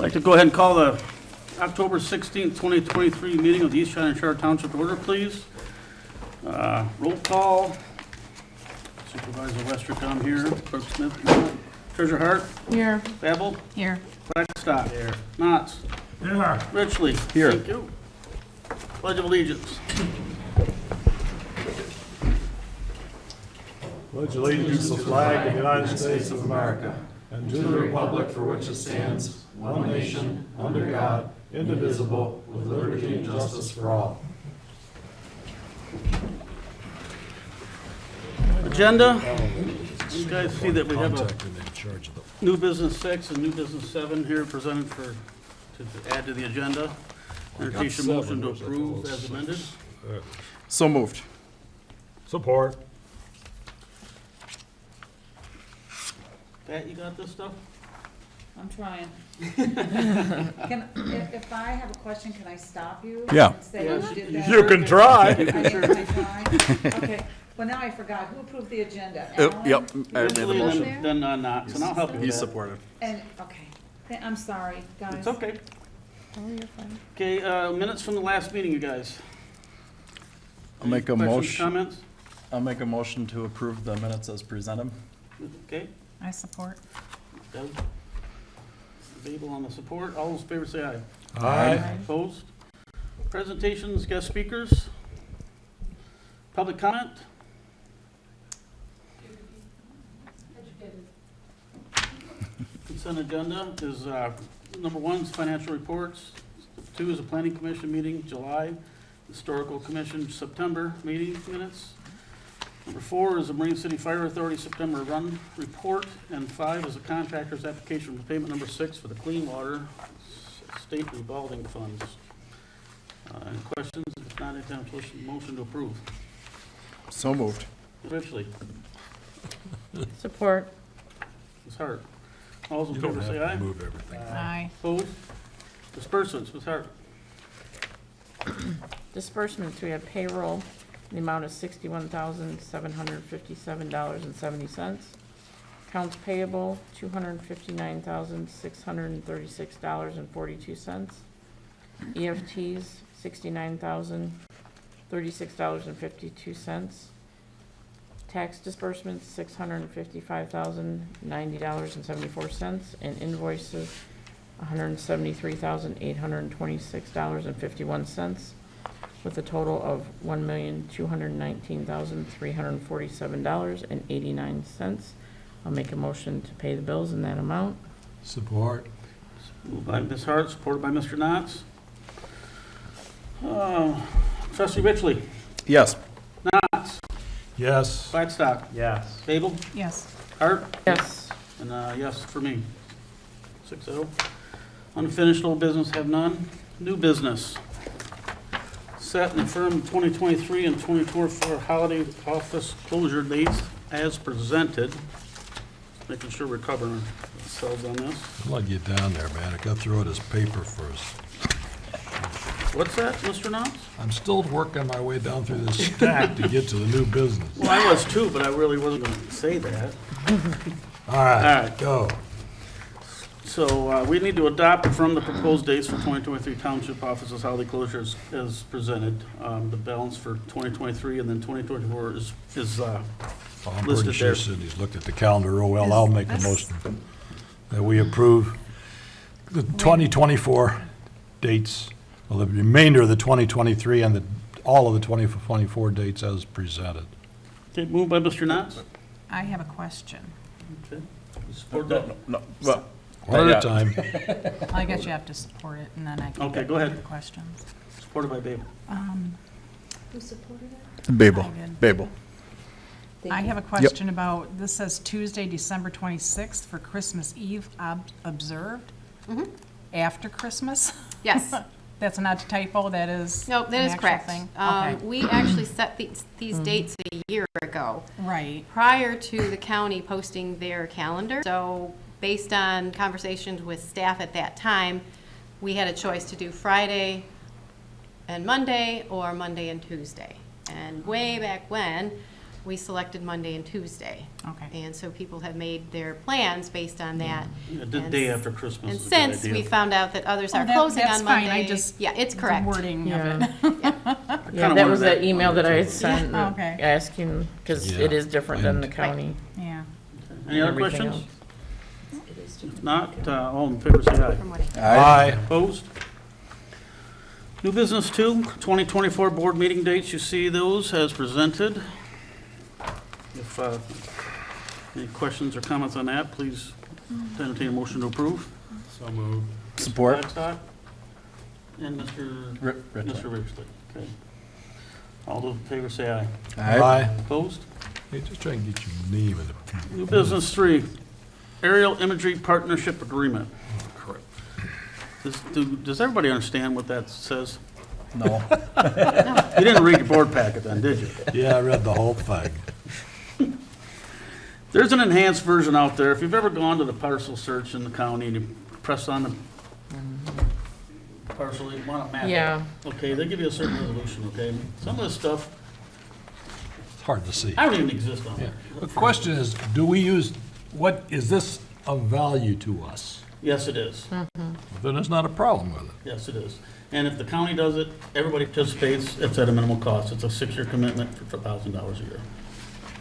I'd like to go ahead and call the October 16th, 2023 meeting of the East China Township Board, please. Roll call. Supervisor Westrick, I'm here. Clerk Smith, Treasurer Hart. Here. Babel. Here. Blackstock. Here. Knotts. Here. Richley. Here. Thank you. Pledge of Allegiance. Pledge allegiance to the flag of the United States of America and to the republic for which it stands, one nation, under God, indivisible, with liberty and justice for all. Agenda. You guys see that we have a new business 6 and new business 7 here presented to add to the agenda. Entertain a motion to approve as amended. So moved. Support. Pat, you got this stuff? I'm trying. If I have a question, can I stop you? Yeah. And say Yes, you did you that? You can try. I can try? Okay, well, now I forgot. Who approved the agenda? Alan? Yep. I made the Richley motion. and then Knotts, and I'll help you He with that. supported. And, okay, I'm sorry, guys. It's okay. Oh, you're fine. Okay, minutes from the last meeting, you guys. I'll make a Questions, motion. comments? I'll make a motion to approve the minutes as presented. Okay. I support. Doug? Babel on the support. All those in favor say aye. Aye. Opposed? Presentations, guest speakers? Public comment? Consent agenda is, number 1 is financial reports. 2 is a planning commission meeting, July. Historical commission, September meeting minutes. Number 4 is a Marine City Fire Authority September run report. And 5 is a contractor's application for payment number 6 for the clean water state revolving funds. Any questions? If not, any motion to approve. So moved. Richley. Support. Ms. Hart. All those in favor say aye. Move everything. Aye. Opposed? Disbursements, Ms. Hart. Disbursements, we have payroll in the amount of $61,757.70. Accounts payable, $259,636.42. EFTs, $69,036.52. Tax disbursements, $655,090.74. And invoices, $173,826.51, with a total of $1,219,347.89. I'll make a motion to pay the bills in that amount. Support. Moved by Ms. Hart, supported by Mr. Knotts. Trustee Richley. Yes. Knotts. Yes. Blackstock. Yes. Babel. Yes. Hart. Yes. And yes for me. 6-0. Unfinished old business, have none. New business. Set and affirm 2023 and 2024 holiday office closure dates as presented. Making sure we're covering ourselves on this. I'll let you down there, man. I got through it as paper first. What's that, Mr. Knopf? I'm still working my way down through this stack to get to the new business. Well, I was too, but I really wasn't going to say that. All right, All right. go. So we need to adopt from the proposed dates for 2023 township offices holiday closures as presented. The balance for 2023 and then 2024 is I'm pretty listed sure there. Cindy's looked at the calendar real well. I'll make a motion that we approve the 2024 dates, well, the remainder of the 2023 and all of the 2024 dates as presented. Okay, moved by Mr. Knotts. I have a question. Okay. You support that? No. Well, One Yeah. at a time. I guess you have to support it, and then I can Okay, get go ahead. the questions. Supported by Babel. Who supported it? Babel. I did. Babel. I have a question about, this says Tuesday, December 26th for Christmas Eve observed after Christmas? Yes. That's not a typo, that is No, that an is actual correct. thing? Okay. We actually set these dates a year ago, Right, prior to the county posting their calendar. So based on conversations with staff at that time, we had a choice to do Friday and Monday or Monday and Tuesday. And way back when, we selected Monday and Tuesday. Okay. And so people have made their plans based on that. Yeah, the And day s- after Christmas And is a good since idea. we found out that others Oh, are that- closing that's on fine. Monday. I just- Yeah, it's The correct. wording of Yeah. it. Yeah, kinda that was wanted that email that I had sent, Yeah, okay. asking, because it is different than the county. Yeah. Any other everything questions? else. If not, all in favor, say aye. From what I- Aye. Opposed? New business 2, 2024 board meeting dates, you see those as presented. If any questions or comments on that, please entertain a motion to approve. So moved. Support. Blackstock and Mr. Mr. Richley. Okay. All those in favor say aye. Aye. Opposed? Hey, just try and get your name in the. New business 3, aerial imagery partnership agreement. Correct. Does everybody understand what that says? No. You didn't read your board packet then, did you? Yeah, I read the whole thing. There's an enhanced version out there. If you've ever gone to the parcel search in the county and you press on the parcel, you want to map it. Yeah. Okay, they give you a certain resolution, okay? Some of this stuff, It's hard to see. I don't even exist on Yeah. it. The question is, do we use, is this of value to us? Yes, it is. Then there's not a problem with it. Yes, it is. And if the county does it, everybody participates. It's at a minimal cost. It's a 6-year commitment for $1,000 a year.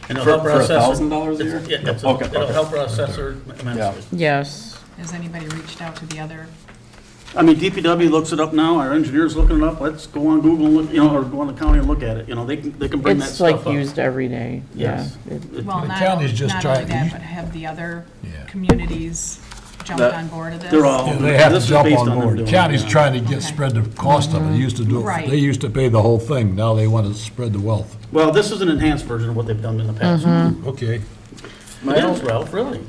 And it'll help For our assessor. $1,000 a year? Yeah, Okay, it'll okay. help our assessor immensely. Yes. Has anybody reached out to the other? I mean, DPW looks it up now, our engineer's looking it up, let's go on Google and look, or go on the county and look at it, they can bring that It's stuff like up. used every day. Yeah. Yes. It- Well, The not county's just not only trying- that, but have the other Yeah. communities jumped That- on board of this? They're all. Yeah, they have to this is jump based on them board. doing it, County's yeah. trying to get, Okay. spread the cost of it. They used to do, Right. they used to pay the whole thing. Now they want to spread the wealth. Well, this is an enhanced version of what they've done in the past. Okay. It is, Ralph, really.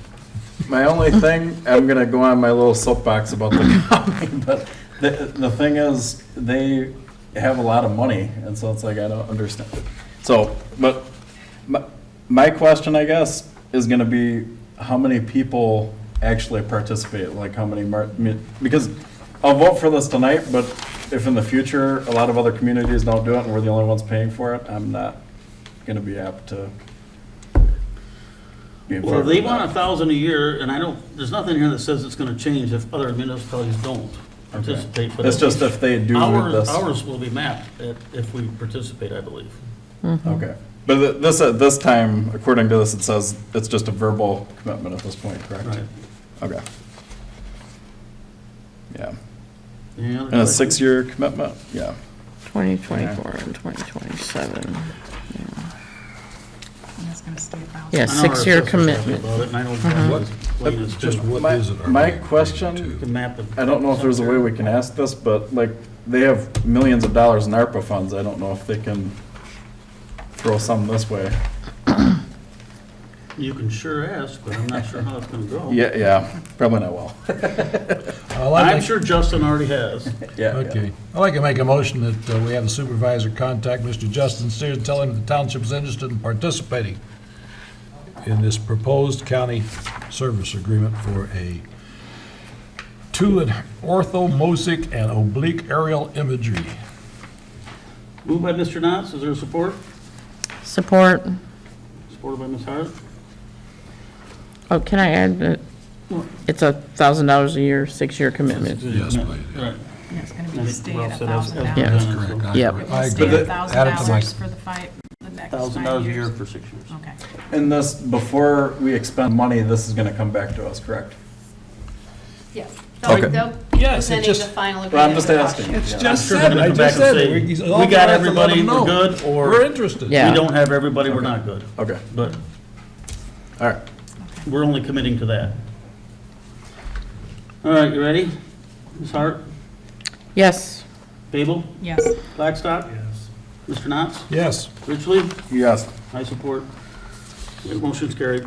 My only thing, I'm gonna go on my little soapbox about the county, but the thing is, they have a lot of money, and so it's like, I don't understand. So, but my question, I guess, is gonna be, how many people actually participate? Like, how many, because I'll vote for this tonight, but if in the future, a lot of other communities don't do it, and we're the only ones paying for it, I'm not gonna be apt to be in Well, favor they of want that. 1,000 a year, and there's nothing here that says it's gonna change if other municipalities don't participate. but It's just if they do this. Ours will be mapped if we participate, I believe. Okay. But this time, according to this, it says it's just a verbal commitment at this point, correct? Right. Okay. Yeah. Any other And a questions? 6-year commitment? Yeah. 2024 and 2027. And it's gonna stay about. Yeah, I know our 6-year assessor's happy commitment. about it, and I know What- Brian is explaining this Just too. what is it? are My we question- agreeing You to? can map it. I don't know if there's a way we can ask this, but like, they have millions of dollars in ARPA funds. I don't know if they can throw some this way. You can sure ask, but I'm not sure how it's gonna go. Yeah, probably not well. Well, I'd I'm like- sure Justin already has. Yeah. Okay. I'd like to make a motion that we have the supervisor contact Mr. Justin Sears and tell him the township's interested in participating in this proposed county service agreement for a orthomosic and oblique aerial imagery. Moved by Mr. Knotts, is there support? Support. Supported by Ms. Hart. Oh, can I add that it's $1,000 a year, 6-year commitment? Yes, please. Right. And it's gonna I be think stay Ralph at said as- as $1,000. Yeah. That's presented, correct. so- I Yep. agree. It'll I stay agree. at Add it to my- $1,000 for the next 5 $1,000 a year years. for 6 years. Okay. And this, before we expend money, this is gonna come back to us, correct? Yes. Okay. They'll Yes, it presenting the just- final agreement. Well, I'm just with asking. us. Yeah. Just sure said they're it. gonna I come back just and said say, it. we got everybody, we're good, or We're interested. Yeah. we don't have everybody, we're not good. Okay, But all right. we're only committing to that. All right, you ready? Ms. Hart? Yes. Babel? Yes. Blackstock? Yes. Mr. Knotts? Yes. Richley? Yes. I support. Motion's carried.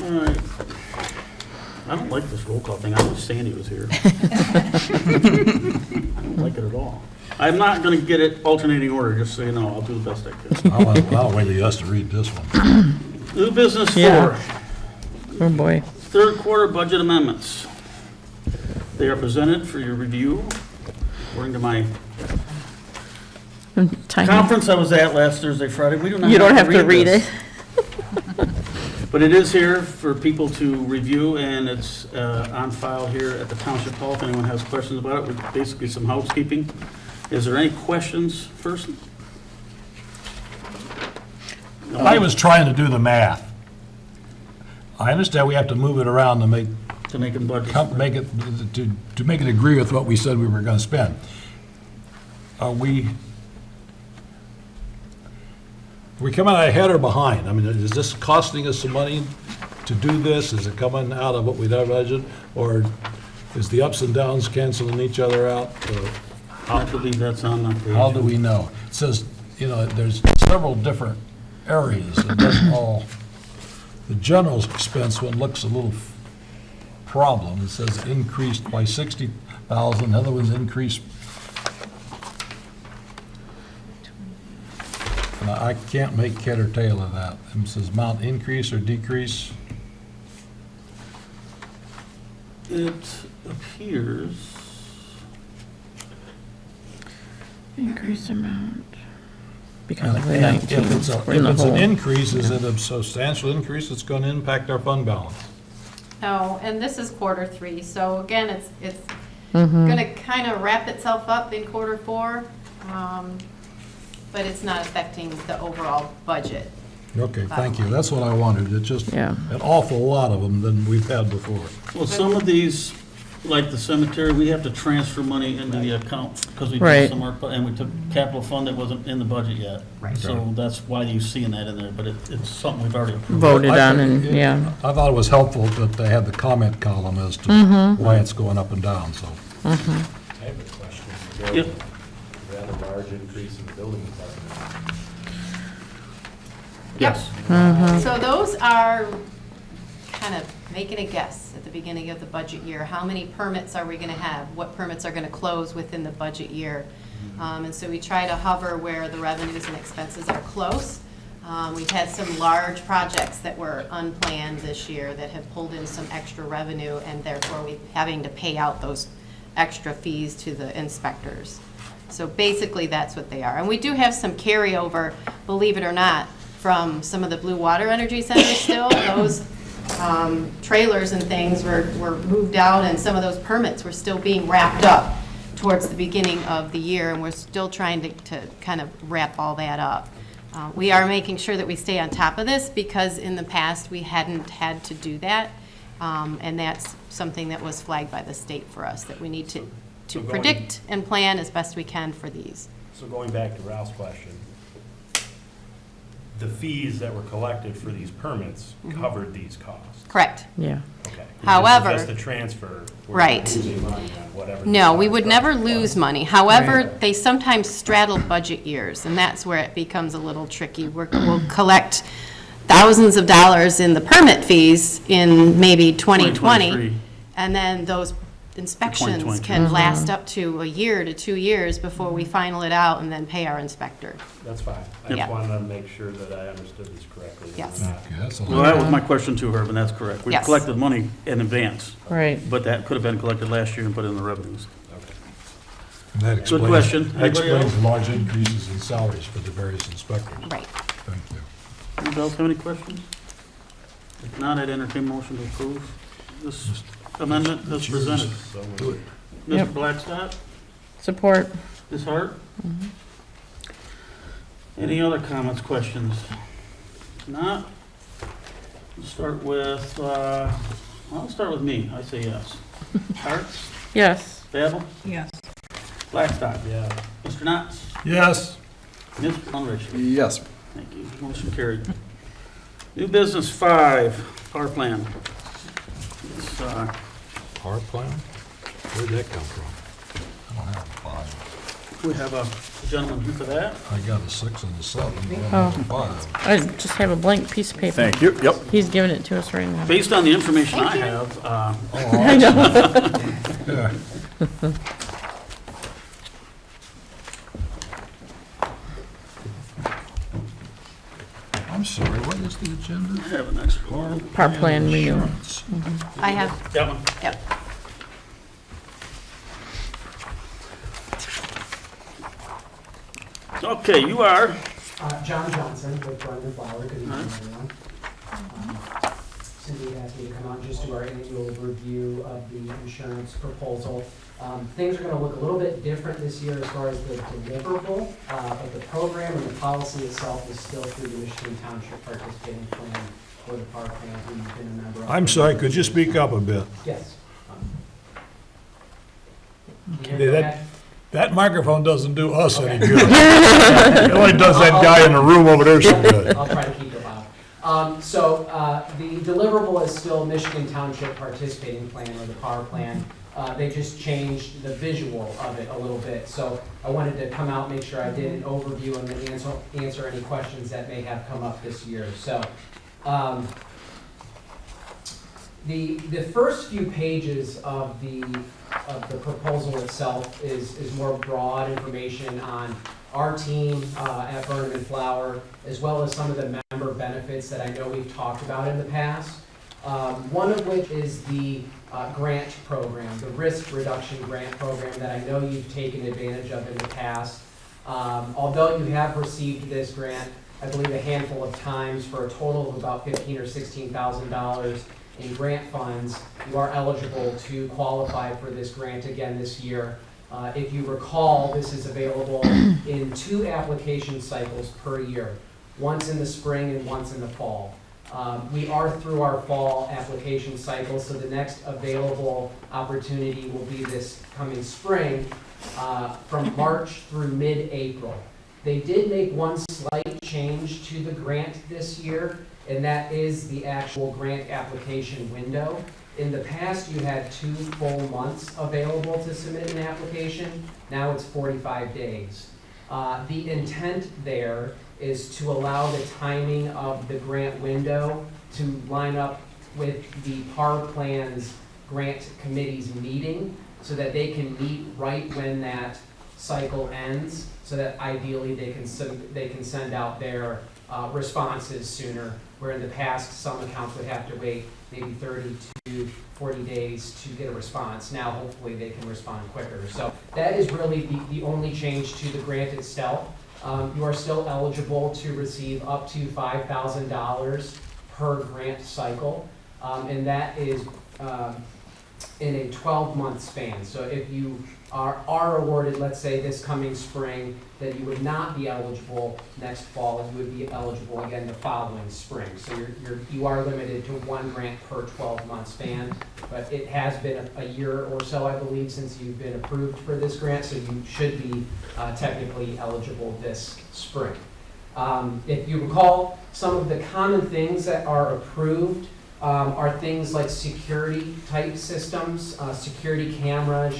All right. I don't like this roll call thing. I wish Sandy was here. I don't like it at all. I'm not going to get it alternating order, just so you know. I'll do the best I can. I'll wait till you has to read this one. New business Yeah. 4, Oh, boy. third quarter budget amendments. They are presented for your review according to my Tiny. Conference I was at last Thursday, Friday, we do not You don't have to read this. it. But it is here for people to review, and it's on file here at the Township Hall. If anyone has questions about it, with basically some housekeeping. Is there any questions first? I was trying to do the math. I understand we have to move it around to make To make them budget. make it, to make it agree with what we said we were gonna spend. Are we coming out ahead or behind? I mean, is this costing us some money to do this? Is it coming out of what we'd have budgeted? Or is the ups and downs canceling each other out? I believe that's on the page. How do we know? It says, you know, there's several different areas. It doesn't all, the general expense one looks a little problem. It says increased by 60,000, the other one's increased. And I can't make head or tail of that. It says amount increase or decrease. It appears, Increase amount. Because of the And 19. if it's We're in the an hole. increase, is it a substantial increase that's going to impact our fund balance? No, and this is quarter three, so again, it's Mm-hmm. gonna kind of wrap itself up in quarter four, but it's not affecting the overall budget. Okay, thank you. That's what I wondered. It's just Yeah. an awful lot of them than we've had before. well, some of these, like the cemetery, we have to transfer money into the account because we Right. did some work, and we took capital fund that wasn't in the budget yet. Right. So that's why you're seeing that in there, but it's something we've already approved. Voted I on think- and, yeah. I thought it was helpful that they had the comment column as to Mm-hmm. why it's going up and down, so. I have a question. Yep. We had a large increase in the building department. Yes. So those are kind of making a guess at the beginning of the budget year. How many permits are we gonna have? What permits are gonna close within the budget year? And so we try to hover where the revenues and expenses are close. We've had some large projects that were unplanned this year that have pulled in some extra revenue, and therefore we're having to pay out those extra fees to the inspectors. So basically, that's what they are. And we do have some carryover, believe it or not, from some of the Blue Water Energy Centers still. Those trailers and things were moved out, and some of those permits were still being wrapped up towards the beginning of the year, and we're still trying to kind of wrap all that up. We are making sure that we stay on top of this, because in the past, we hadn't had to do that. And that's something that was flagged by the state for us, that we need to So going- predict and plan as best we can for these. So going back to Ralph's question, the fees that were collected for these permits covered these costs? Correct. Yeah. Okay. However- This is just a transfer. We're Right. losing money on whatever. No, the we would cost never was. lose money. However, they sometimes straddle budget years, and that's where it becomes a little tricky. We'll collect thousands of dollars in the permit fees in maybe 2020, 2023. and then those inspections 2022. can last up to a year to 2 years before we final it out and then pay our inspector. That's fine. I Yeah. just wanted to make sure that I understood this correctly. and Yes. not- Okay, that's a Well, lot. that was my question to her, but that's correct. We Yes. collected money in advance, Right. but that could have been collected last year and put in the revenues. And that Good explains- question. That Anybody explains else? the large increases in salaries for the various inspectors. Right. Thank you. Anybody else have any questions? If not, I'd entertain motion to approve this amendment as It's yours. presented. So Do it. Mr. Yep. Blackstock, Support. Ms. Hart? Any other comments, questions? If not, we'll start with, I'll start with me. I say yes. Hart? Yes. Babel? Yes. Blackstock? Yeah. Mr. Knotts? Yes. Mr. Unrich? Yes. Thank you. Motion carried. New business 5, power plan. It's, Power plan? Where'd that come from? I don't have a 5. we have a gentleman here for that. I got a 6 and a 7. I don't Oh. have a 5. I just have a blank piece of paper. Thank you. Yep. He's giving it to us right now. Based on the information I have, I know. Yeah. I'm sorry, what is the agenda? I have an extra. Power plan renewal. Insurance. I have, That one. yep. Okay, you are? John Johnson with Brendan Flower. Good evening, everyone. Cindy asked me to come out and just do our annual review of the insurance proposal. Things are going to look a little bit different this year as far as the deliverable, but the program and the policy itself is still through the Michigan Township Participating Plan or the PAR plan who you've been a member of. I'm sorry, could you speak up a bit? Yes. That microphone doesn't do us any good. It only does that guy in the room over there so good. I'll try to keep it loud. The deliverable is still Michigan Township Participating Plan or the PAR plan. They just changed the visual of it a little bit. So I wanted to come out, make sure I did an overview and then answer any questions that may have come up this year. So the first few pages of the proposal itself is more broad information on our team at Burnham and Flower, as well as some of the member benefits that I know we've talked about in the past. One of which is the grant program, the risk reduction grant program that I know you've taken advantage of in the past. Although you have received this grant, I believe a handful of times for a total of about $15,000 or $16,000 in grant funds, you are eligible to qualify for this grant again this year. If you recall, this is available in 2 application cycles per year, once in the spring and once in the fall. We are through our fall application cycle, so the next available opportunity will be this coming spring from March through mid-April. They did make one slight change to the grant this year, and that is the actual grant application window. In the past, you had 2 full months available to submit an application. Now it's 45 days. The intent there is to allow the timing of the grant window to line up with the PAR plan's grant committee's meeting so that they can meet right when that cycle ends, so that ideally they can send out their responses sooner, where in the past some accounts would have to wait maybe 30 to 40 days to get a response. Now hopefully they can respond quicker. So that is really the only change to the grant itself. You are still eligible to receive up to $5,000 per grant cycle, and that is in a 12-month span. So if you are awarded, let's say this coming spring, then you would not be eligible next fall, you would be eligible again the following spring. So you are limited to 1 grant per 12-month span, but it has been a year or so, I believe, since you've been approved for this grant, so you should be technically eligible this spring. If you recall, some of the common things that are approved are things like security type systems, security cameras,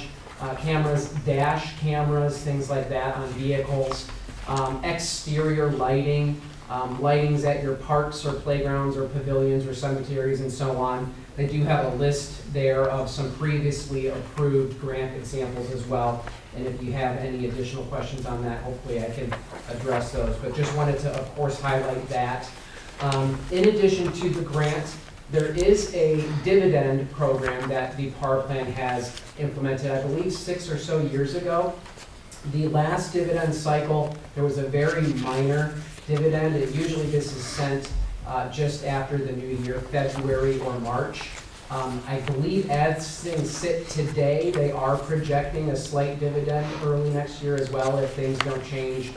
dash cameras, things like that on vehicles, exterior lighting, lightings at your parks or playgrounds or pavilions or cemeteries and so on. They do have a list there of some previously approved grant examples as well. And if you have any additional questions on that, hopefully I can address those. But just wanted to, of course, highlight that. In addition to the grant, there is a dividend program that the PAR plan has implemented, I believe 6 or so years ago. The last dividend cycle, there was a very minor dividend. Usually this is sent just after the new year, February or March. I believe as things sit today, they are projecting a slight dividend early next year as well if things don't change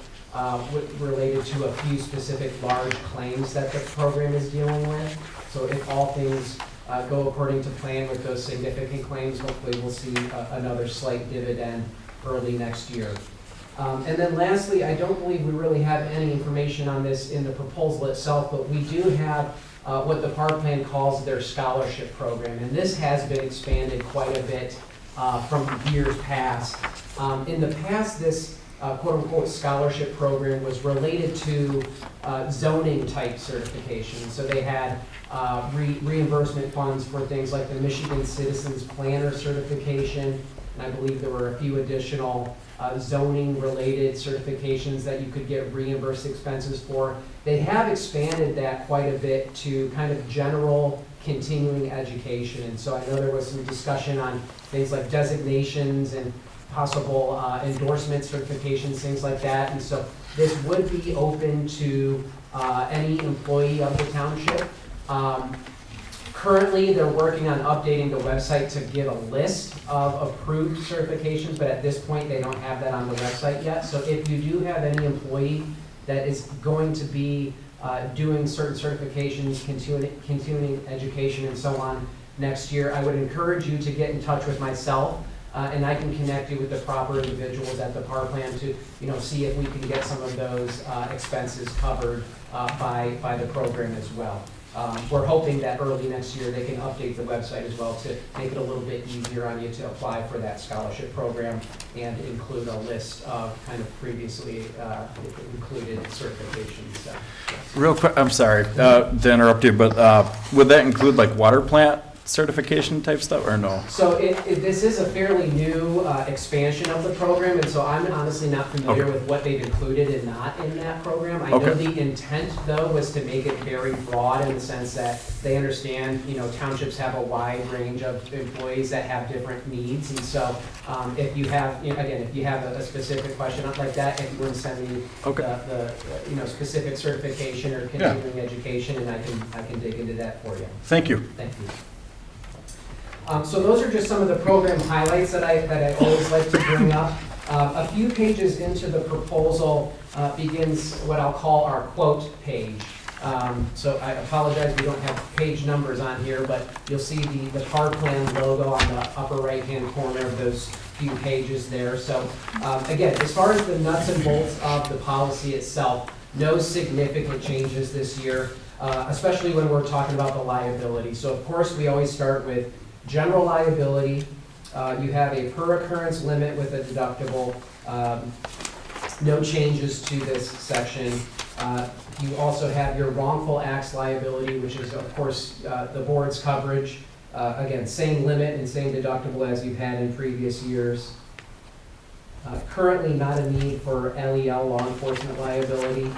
related to a few specific large claims that the program is dealing with. So if all things go according to plan with those significant claims, hopefully we'll see another slight dividend early next year. And then lastly, I don't believe we really have any information on this in the proposal itself, but we do have what the PAR plan calls their scholarship program. And this has been expanded quite a bit from years past. In the past, this quote-unquote scholarship program was related to zoning type certification. So they had reimbursement funds for things like the Michigan Citizens Planner certification, and I believe there were a few additional zoning related certifications that you could get reimbursed expenses for. They have expanded that quite a bit to kind of general continuing education, and so I know there was some discussion on things like designations and possible endorsements, certifications, things like that. And so this would be open to any employee of the township. Currently, they're working on updating the website to give a list of approved certifications, but at this point, they don't have that on the website yet. So if you do have any employee that is going to be doing certain certifications, continuing education and so on next year, I would encourage you to get in touch with myself, and I can connect you with the proper individuals at the power plant to, see if we can get some of those expenses covered by the program as well. We're hoping that early next year they can update the website as well to make it a little bit easier on you to apply for that scholarship program and include a list of kind of previously included certifications. So, yes. Real quick, I'm sorry to interrupt you, but would that include like water plant certification type stuff or no? So this is a fairly new expansion of the program, and so I'm honestly not familiar with what they've included and not in that program. I know the intent, though, was to make it very broad in the sense that they understand, townships have a wide range of employees that have different needs, and so if you have, again, if you have a specific question like that, if you want to send me the specific certification or continuing education, and I can dig into that for you. Thank you. Thank you. So those are just some of the program highlights that I always like to bring up. A few pages into the proposal begins what I'll call our quote page. So I apologize, we don't have page numbers on here, but you'll see the power plan logo on the upper right-hand corner of those few pages there. So again, as far as the nuts and bolts of the policy itself, no significant changes this year, especially when we're talking about the liability. So of course, we always start with general liability. You have a per occurrence limit with a deductible. No changes to this section. You also have your wrongful acts liability, which is, of course, the board's coverage. Again, same limit and same deductible as you've had in previous years. Currently not a need for LEL, law enforcement liability.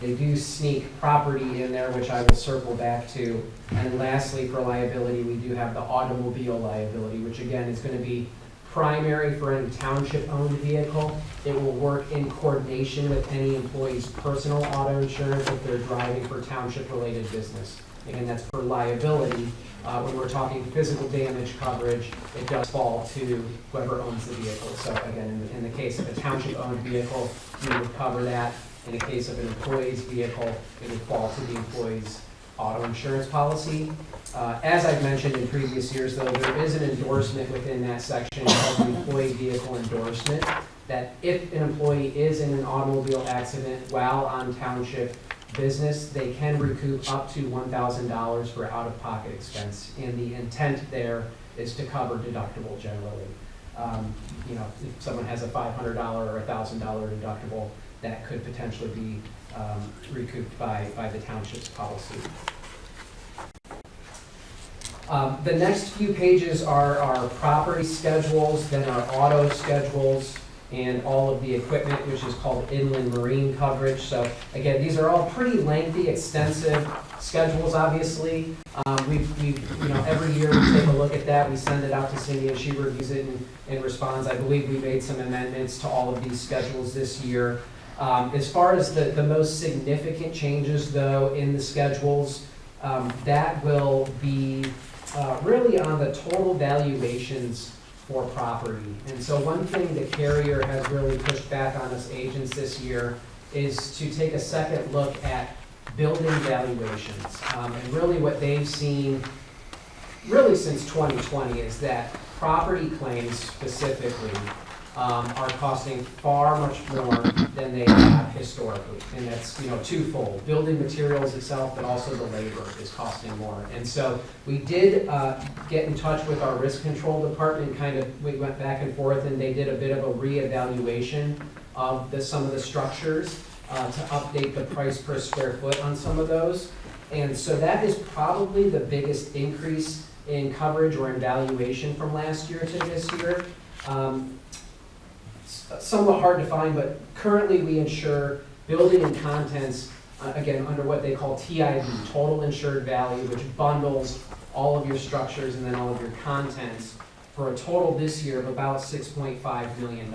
They do sneak property in there, which I will circle back to. And lastly, for liability, we do have the automobile liability, which again is going to be primary for any township-owned vehicle. It will work in coordination with any employee's personal auto insurance if they're driving for township-related business. Again, that's for liability. When we're talking physical damage coverage, it does fall to whoever owns the vehicle. So again, in the case of a township-owned vehicle, we would cover that. In the case of an employee's vehicle, it would fall to the employee's auto insurance policy. As I've mentioned in previous years, though, there is an endorsement within that section called the employee vehicle endorsement, that if an employee is in an automobile accident while on township business, they can recoup up to $1,000 for out-of-pocket expense. And the intent there is to cover deductible generally. If someone has a $500 or $1,000 deductible, that could potentially be recouped by the township's policy. The next few pages are our property schedules, then our auto schedules, and all of the equipment, which is called inland marine coverage. So again, these are all pretty lengthy, extensive schedules, obviously. Every year we take a look at that. We send it out to Cindy and she reviews it and responds. I believe we made some amendments to all of these schedules this year. As far as the most significant changes, though, in the schedules, that will be really on the total valuations for property. And so one thing the carrier has really pushed back on us agents this year is to take a second look at building valuations. And really what they've seen, really since 2020, is that property claims specifically are costing far much more than they have historically. And that's, twofold. Building materials itself, but also the labor is costing more. And so we did get in touch with our risk control department, we went back and forth, and they did a bit of a reevaluation of some of the structures to update the price per square foot on some of those. And so that is probably the biggest increase in coverage or in valuation from last year to this year. Somewhat hard to find, but currently we insure building and contents, again, under what they call TIV, total insured value, which bundles all of your structures and then all of your contents for a total this year of about $6.5 million.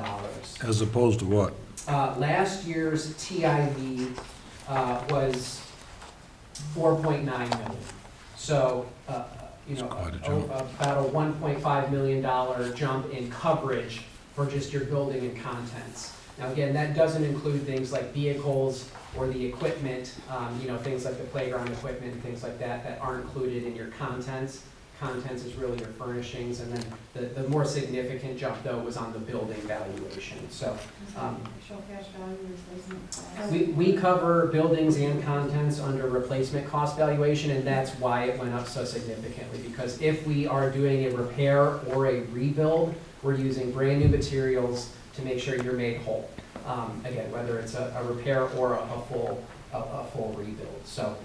As opposed to what? Last year's TIV was 4.9 million. So, you know, That's quite a jump. about a $1.5 million jump in coverage for just your building and contents. Now, again, that doesn't include things like vehicles or the equipment, you know, things like the playground equipment and things like that, that aren't included in your contents. Contents is really your furnishings, and then the more significant jump, though, was on the building valuation. So, we cover buildings and contents under replacement cost valuation, and that's why it went up so significantly. Because if we are doing a repair or a rebuild, we're using brand-new materials to make sure you're made whole. Again, whether it's a repair or a full rebuild. So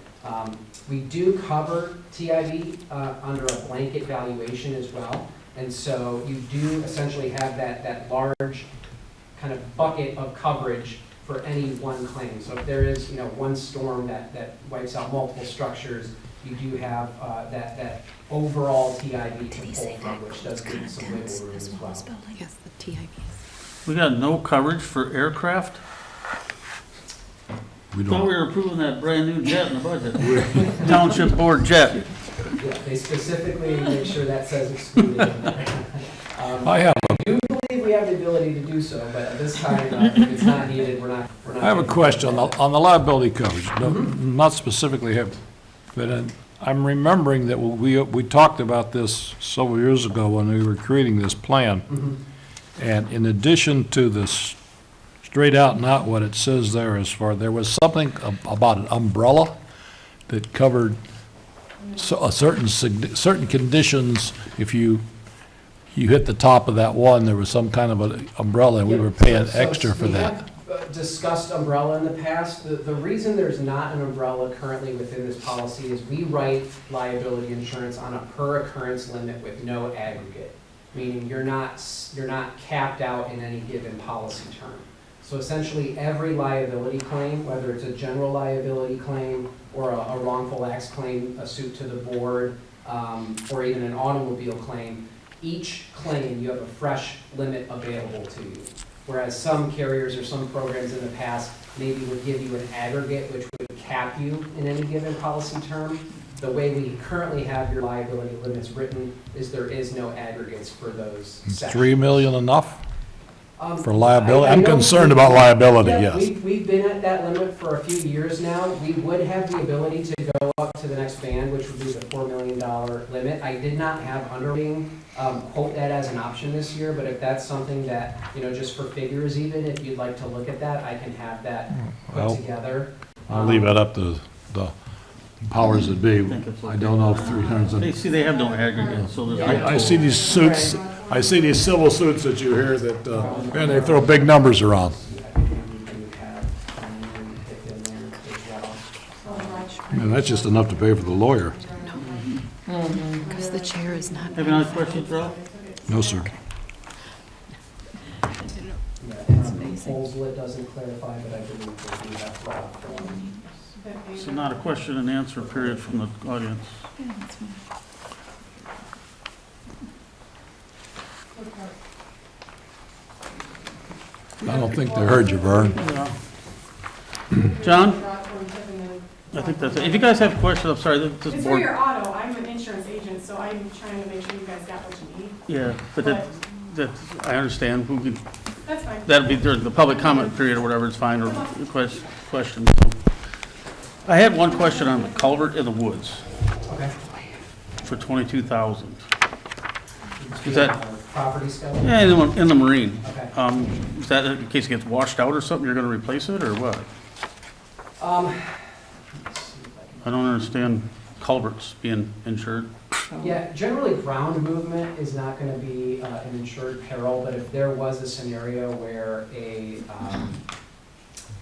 we do cover TIV under a blanket valuation as well. And so you do essentially have that large kind of bucket of coverage for any one claim. So if there is, you know, one storm that wipes out multiple structures, you do have that overall TIV to pull from, which does give you some wiggle room as well. Yes, the TIVs. We got no coverage for aircraft? We Thought we don't, were approving that brand-new jet in the budget. Township Board jet. Yeah, they specifically make sure that says excluded in there. I have, I do believe we have the ability to do so, but at this time, if it's not needed, we're not. I have a question on the liability coverage, not specifically have, but I'm remembering that we talked about this several years ago when we were creating this plan. Mhm. And in addition to this straight out and out what it says there as far, there was something about an umbrella that covered a certain conditions. If you hit the top of that one, there was some kind of an umbrella, and we were paying So extra for we that. have discussed umbrella in the past. The reason there's not an umbrella currently within this policy is we write liability insurance on a per occurrence limit with no aggregate, meaning you're not capped out in any given policy term. So essentially, every liability claim, whether it's a general liability claim or a wrongful acts claim, a suit to the board, or even an automobile claim, each claim, you have a fresh limit available to you. Whereas some carriers or some programs in the past maybe would give you an aggregate which would cap you in any given policy term. The way we currently have your liability limits written is there is no aggregates for those sections. 3 million enough for I liability? I'm know concerned about liability, Yeah, yes. we've been at that limit for a few years now. We would have the ability to go up to the next band, which would be the $4 million limit. I did not have underwriting quote that as an option this year, but if that's something that, you know, just for figures even, if you'd like to look at that, I can have that Well, put together. I'll leave it up to the powers that be. I don't know if 300's. They see, they have no aggregate, so there's. I see these suits, I see these civil suits that you hear that, man, they throw big numbers around. Man, that's just enough to pay for the lawyer. Because the chair is not. Have any other questions, Ralph? No, sir. Proposal, it doesn't clarify, but I believe that we have brought form. So not a question and answer period from the audience. I don't think they heard you, Vern. Yeah. John? I think that's it. If you guys have questions, I'm sorry, this It's for board. your auto. I'm an insurance agent, so I'm trying to make sure you guys got what you need. Yeah, but that, I understand, who can, That's fine. that'll be during the public comment period or whatever, it's fine, or questions. I had one question on the culvert in the woods Okay. for 22,000. Is that, Property schedule? yeah, in the marine. Okay. Is that in case it gets washed out or something, you're gonna replace it, or what? Let's see if I can- I don't understand culverts being insured. Yeah, generally ground movement is not gonna be an insured peril, but if there was a scenario where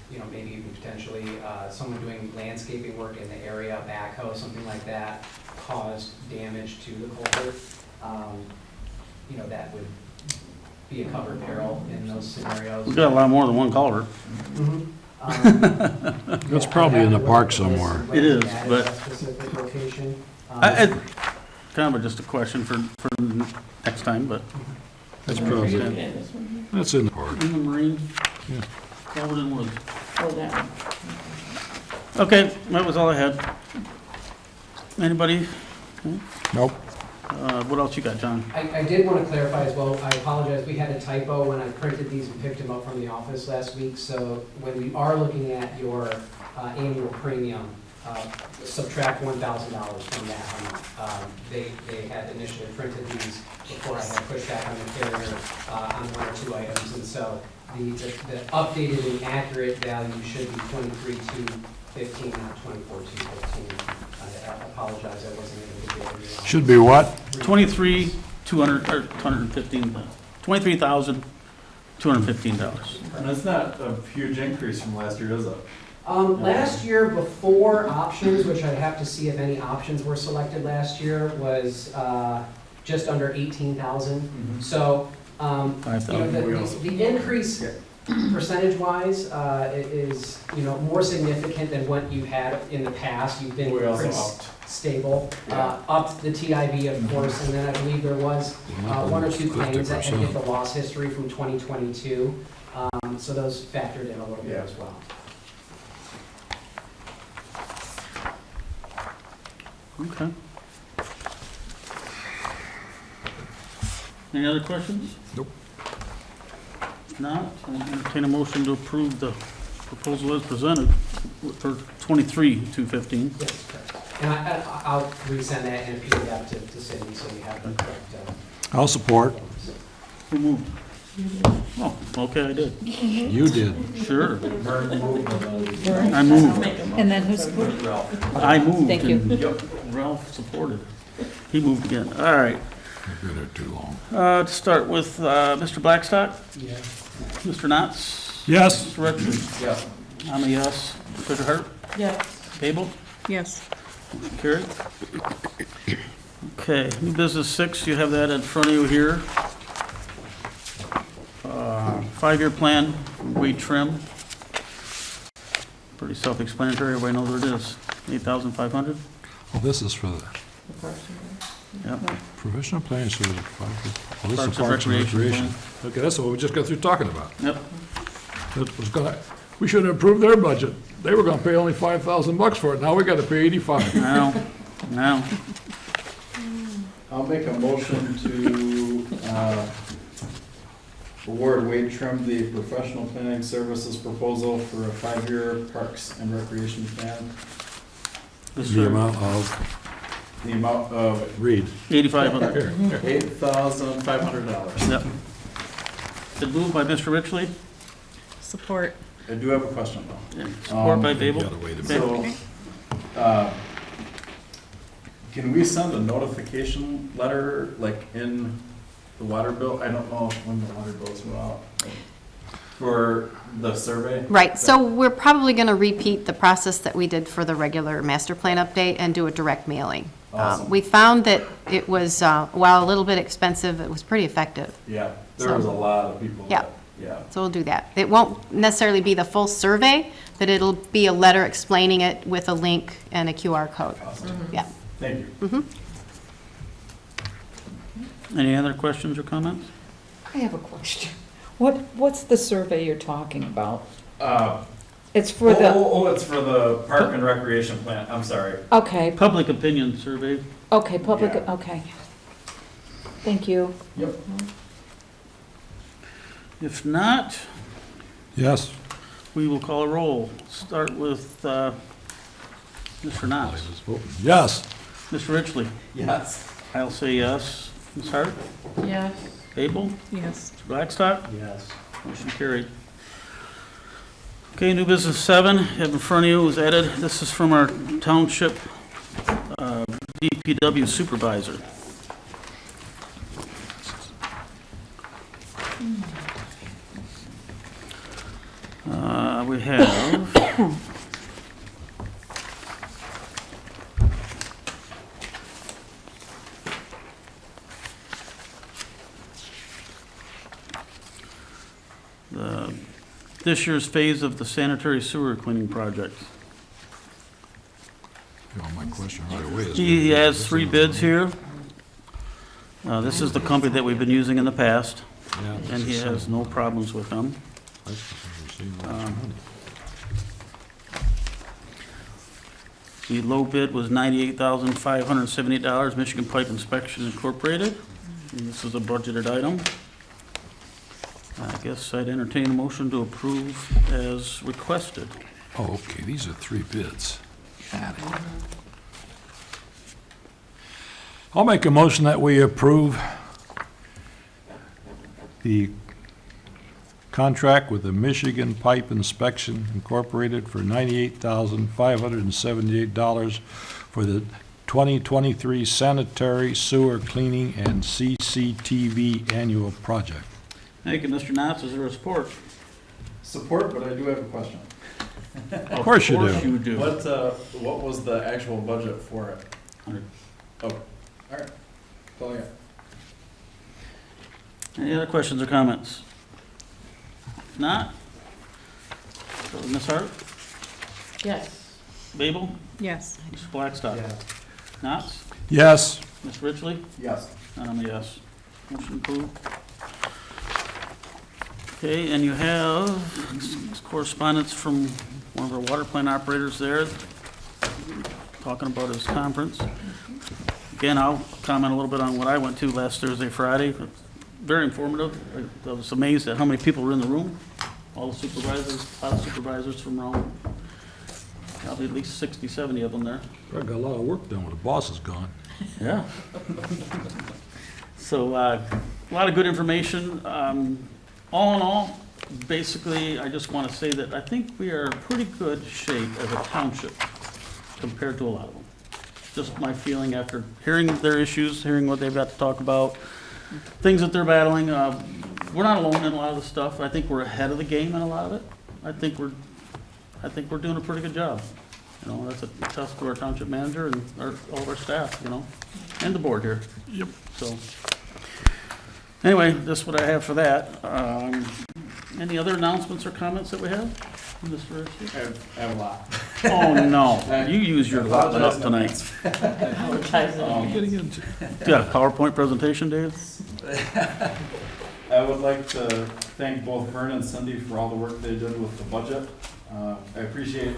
you know, maybe even potentially someone doing landscaping work in the area, backhoe, something like that, caused damage to the culvert, you know, that would be a covered peril in those scenarios. We've got a lot more than one culvert. Mhm. It's probably in the park somewhere. It is, At but- that specific location. I kind of just a question for next time, but That's probably, that's in the park. in the Marine, Yeah. Calvert and Woods. Oh, that one. Okay, that was all I had. Anybody? Nope. What else you got, John? I did want to clarify as well, I apologize, we had a typo when I printed these and picked them up from the office last week. So when we are looking at your annual premium, subtract $1,000 from that amount. They had initially printed these before I had pushback on the carrier on one or two items. And so the updated and accurate value should be 23,215, not 24,215. I apologize, I wasn't able to get it. Should be what? $23,215. And it's not a huge increase from last year, is it? Last year, before options, which I'd have to see if any options were selected last year, was just under 18,000. So, you know, 5,000. the increase percentage-wise is, you know, more significant than what you had in the past. You've been We also pretty upped. stable. Yeah. Upped the TIV, of course, and then I believe there was one or two claims that had hit the loss history from 2022. So those factored in a little bit Yeah. as well. Okay. Any other questions? Nope. If not, I'll entertain a motion to approve the proposal as presented for 23,215. Yes, correct. And I'll resend that in a PDF to Cindy, so you have the correct. I'll support. Who moved? Oh, okay, I did. You did. Sure. Vern moved. I moved. And then who's supported? I moved. Thank you. and Ralph supported. He moved again. All right. I've been there too long. To start with, Mr. Blackstock, Yes. Mr. Knotts, Yes. Mr. Richards. Yeah. I'm a yes. Mr. Hart, Yes. Babel, Yes. carried. Okay, new business 6, you have that in front of you here. 5-year plan, weed trim. Pretty self-explanatory, everybody knows what it is. 8,500? Well, this is for the Yep. professional planning service. Well, this is Parks and Parks and Recreation Recreation. Okay, that's what we just got through talking about. Yep. That was gonna, we should have approved their budget. They were gonna pay only $5,000 for it. Now we gotta pay 85. Now, I'll make a motion to award Wade Trim the professional planning services proposal for a 5-year parks and recreation plan. The amount of, The amount of read. 8,500. Here, here. $8,500. Yep. Been moved by Mr. Richley, Support. I do have a question though. and support by You Babel. gotta wait a minute. So, can we send a notification letter, like, in the water bill? I don't know when the water bills go out. For the survey? Right, so we're probably going to repeat the process that we did for the regular master plan update and do a direct mailing. Awesome. We found that it was, while a little bit expensive, it was pretty effective. Yeah, there was a lot of people Yeah. that, yeah. So we'll do that. It won't necessarily be the full survey, but it'll be a letter explaining it with a link and a QR code. Awesome. Yeah. Thank you. Any other questions or comments? I have a question. What's the survey you're talking about? It's for the, It's for the park and recreation plan, I'm sorry. okay, Public opinion survey. okay, public, Yeah. okay. Thank you. Yep. If not, Yes. we will call a roll. Start with Mr. Knotts. Yes. Mr. Richley. Yes. I'll say yes. Ms. Hart? Yes. Babel? Yes. Mr. Blackstock? Yes. Motion carried. Okay, new business 7, have in front of you was added. This is from our township DPW supervisor. We have this year's phase of the sanitary sewer cleaning project. My question right away is. He has 3 bids here. This is the company that we've been using in the past, Yeah, and he has no problems with them. The low bid was $98,578, Michigan Pipe Inspection Incorporated. And this is a budgeted item. I guess I'd entertain a motion to approve as requested. Oh, okay, these are 3 bids. Got it. I'll make a motion that we approve the contract with the Michigan Pipe Inspection Incorporated for $98,578 for the 2023 sanitary sewer cleaning and CCTV annual project. Thank you, Mr. Knotts. Is there a support? Support, but I do have a question. Of course you do. Of course you do. What was the actual budget for it? 100. Oh, all right. That's all I got. Any other questions or comments? If not, so Ms. Hart, Yes. Babel, Yes. Mr. Blackstock, Knotts, Yes, Ms. Ridgely, Yes. and I'm a yes. Motion approved. Okay, and you have correspondence from one of our water plant operators there, talking about his conference. Again, I'll comment a little bit on what I went to last Thursday, Friday. Very informative. I was amazed at how many people were in the room. All the supervisors, a lot of supervisors from around, probably at least 60, 70 of them there. I got a lot of work done when the boss is gone. Yeah. So, a lot of good information. All in all, basically, I just want to say that I think we are in pretty good shape as a township compared to a lot of them. Just my feeling after hearing their issues, hearing what they've got to talk about, things that they're battling. We're not alone in a lot of the stuff. I think we're ahead of the game in a lot of it. I think we're doing a pretty good job. You know, that's a test to our township manager and all of our staff, you know, and the board here. Yep. So, anyway, that's what I have for that. Any other announcements or comments that we have? Mr. Ritchie? I have a lot. Oh, no. You use your laptop up tonight. Yeah, PowerPoint presentation, Dave? I would like to thank both Vern and Cindy for all the work they did with the budget. I appreciate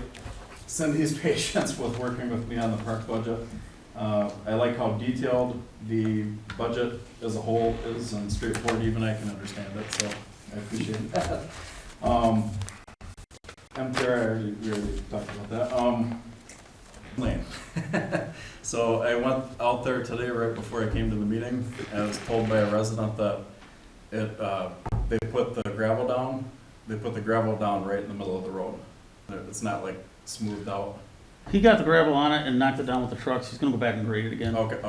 Cindy's patience with working with me on the park budget. I like how detailed the budget as a whole is and straightforward, even I can understand it, so I appreciate that. MTR, we already talked about that. Lane. So I went out there today right before I came to the meeting, and I was told by a resident that they put the gravel down right in the middle of the road. It's not like smoothed out. He got the gravel on it and knocked it down with the trucks. He's gonna go back and grade it again. Okay,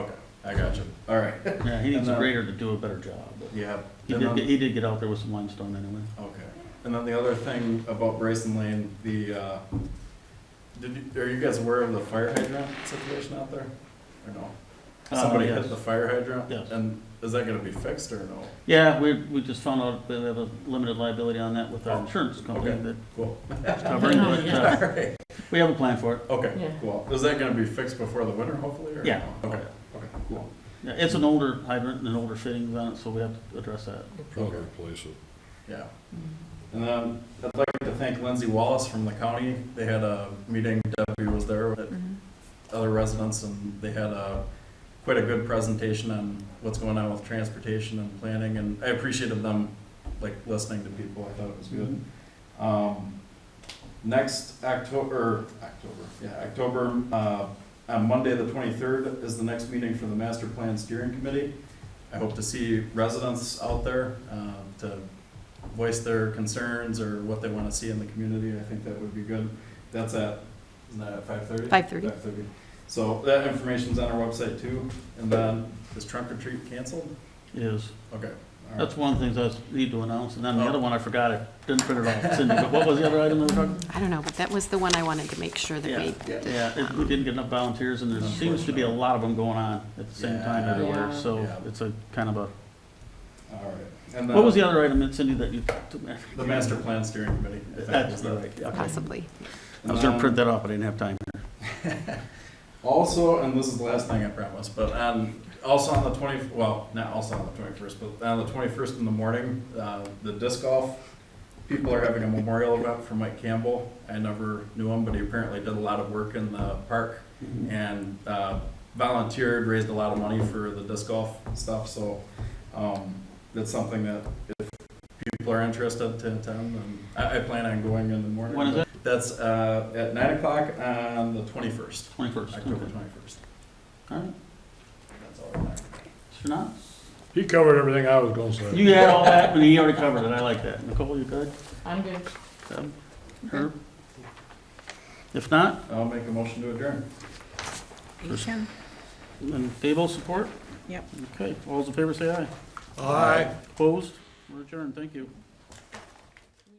I got you. All right. Yeah, he needs And a then- grader to do a better job. But Yeah. he did get out there with some limestone anyway. Okay. And then the other thing about Bryson Lane, are you guys aware of the fire hydrant situation out there? Or no? Somebody yes. hit the fire hydrant? Yes. And is that gonna be fixed or no? Yeah, we just found out we have a limited liability on that with our insurance company Okay. that's Cool. covering, but All right. we have a plan for it. Okay, Yeah. cool. Is that gonna be fixed before the winter, hopefully, or? Yeah. no? Okay, cool. Yeah, it's an older hydrant and older fittings on it, so we have to address that. Probably replace it. Yeah. And then I'd like to thank Lindsay Wallace from the county. They had a meeting, Debbie was there with other residents, and they had quite a good presentation on what's going on with transportation and planning, and I appreciated them, like, listening to people. I thought it was good. Next October, on Monday, the 23rd, is the next meeting for the Master Plan Steering Committee. I hope to see residents out there to voice their concerns or what they want to see in the community. I think that would be good. That's isn't that at 5:30? 5:30. 5:30. So that information's on our website too. And then, is trunk or treat canceled? It is. Okay. All right. That's one of the things I need to announce, and then the other one I forgot, I didn't print it off, Cindy, but what was the other item that we were talking? I don't know, but that was the one I wanted to make sure that we, We didn't get enough volunteers, and there seems to be a lot of them going on at the same time Yeah. everywhere, Yeah. so Yeah. it's a kind of a, All right. And then what was the other item, that Cindy, that you? The Master Plan Steering Committee. I think That's was the the- right, yeah. possibly. I was gonna print that off, but I didn't have time. Also, and this is the last thing I promise, but on Also on the not also on the 21st, but on the 21st in the morning, the disc golf, people are having a memorial event for Mike Campbell. I never knew him, but he apparently did a lot of work in the park and volunteered, raised a lot of money for the disc golf stuff, so that's something that if people are interested to attend, and I plan on going in the morning. When is it? That's at 9 o'clock on the 21st. 21st. October Okay. 21st. All right. That's all I have. Mr. Knopf? He covered everything I was gonna say. You had all that, but he already covered it. I like that. Nicole, you good? I'm good. Deb? Herb? If not, I'll make a motion to adjourn. You can. then Dave will support? Yep. Okay, all those in favor say aye. Aye. Opposed? We're adjourned. Thank you.